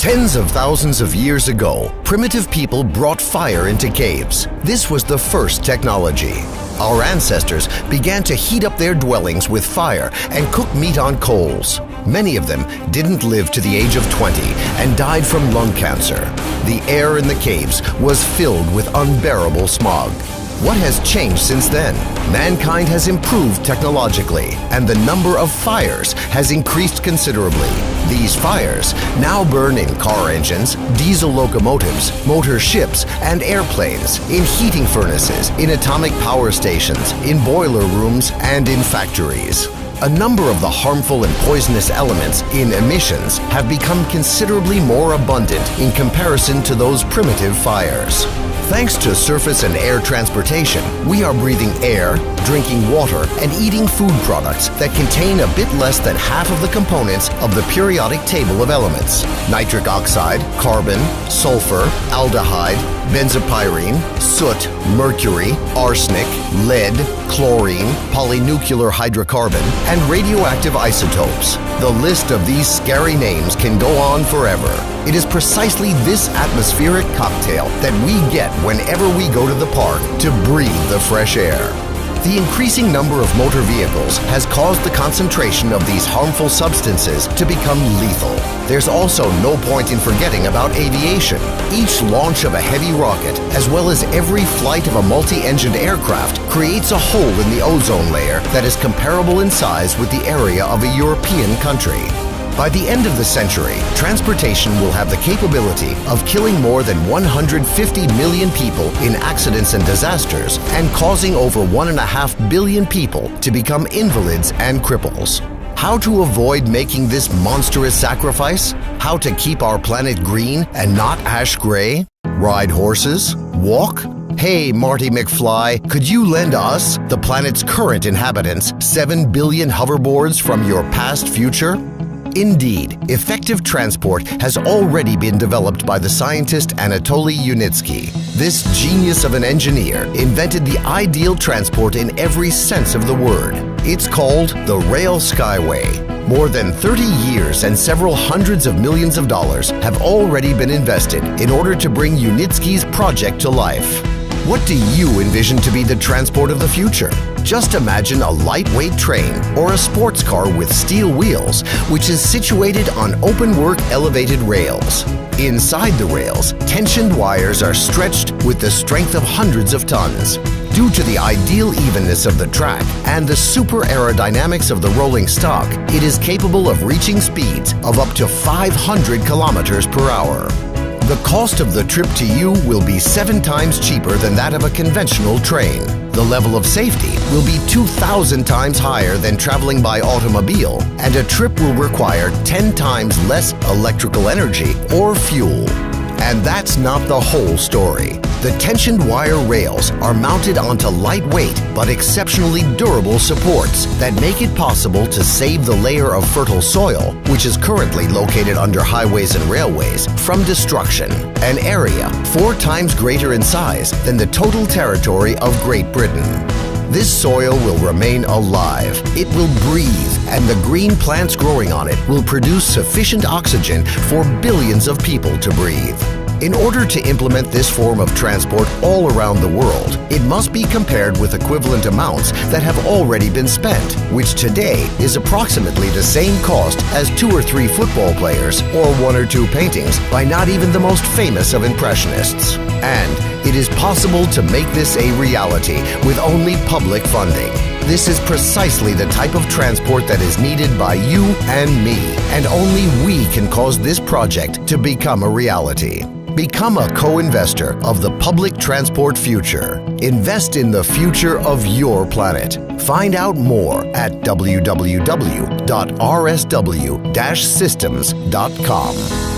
Tens of thousands of years ago, primitive people brought fire into caves. This was the first technology. Our ancestors began to heat up their dwellings with fire and cook meat on coals. Many of them didn't live to the age of 20 and died from lung cancer. The air in the caves was filled with unbearable smog. What has changed since then? Mankind has improved technologically, and the number of fires has increased considerably. These fires now burn in car engines, diesel locomotives, motor ships, and airplanes, in heating furnaces, in atomic power stations, in boiler rooms, and in factories. A number of the harmful and poisonous elements in emissions have become considerably more abundant in comparison to those primitive fires. Thanks to surface and air transportation, we are breathing air, drinking water, and eating food products that contain a bit less than half of the components of the periodic table of elements: nitric oxide, carbon, sulfur, aldehyde, benzopyrene, soot, mercury, arsenic, lead, chlorine, polynuclear hydrocarbon, and radioactive isotopes. The list of these scary names can go on forever. It is precisely this atmospheric cocktail that we get whenever we go to the park to breathe the fresh air. The increasing number of motor vehicles has caused the concentration of these harmful substances to become lethal. There's also no point in forgetting about aviation. Each launch of a heavy rocket, as well as every flight of a multi-engined aircraft, creates a hole in the ozone layer that is comparable in size with the area of a European country. By the end of the century, transportation will have the capability of killing more than 150 million people in accidents and disasters and causing over 1.5 billion people to become invalids and cripples. How to avoid making this monstrous sacrifice? How to keep our planet green and not ash gray? Ride horses? Walk? Hey, Marty McFly, could you lend us, the planet's current inhabitants, 7 billion hoverboards from your past future? Indeed, effective transport has already been developed by the scientist Anatoly Yunitsky. This genius of an engineer invented the ideal transport in every sense of the word. It's called the Rail Skyway. More than 30 years and several hundreds of millions of dollars have already been invested in order to bring Yunitsky's project to life. What do you envision to be the transport of the future? Just imagine a lightweight train or a sports car with steel wheels, which is situated on open-work elevated rails. Inside the rails, tensioned wires are stretched with the strength of hundreds of tons. Due to the ideal evenness of the track and the super aerodynamics of the rolling stock, it is capable of reaching speeds of up to 500 kilometers per hour. The cost of the trip to you will be 7 times cheaper than that of a conventional train. The level of safety will be 2,000 times higher than traveling by automobile, and a trip will require 10 times less electrical energy or fuel. And that's not the whole story. The tensioned wire rails are mounted onto lightweight but exceptionally durable supports that make it possible to save the layer of fertile soil, which is currently located under highways and railways, from destruction, an area 4 times greater in size than the total territory of Great Britain. This soil will remain alive, it will breathe, and the green plants growing on it will produce sufficient oxygen for billions of people to breathe. In order to implement this form of transport all around the world, it must be compared with equivalent amounts that have already been spent, which today is approximately the same cost as 2 or 3 football players or 1 or 2 paintings by not even the most famous of impressionists. And it is possible to make this a reality with only public funding. This is precisely the type of transport that is needed by you and me, and only we can cause this project to become a reality. Become a co-investor of the public transport future. Invest in the future of your planet. Find out more at www.rsw-systems.com.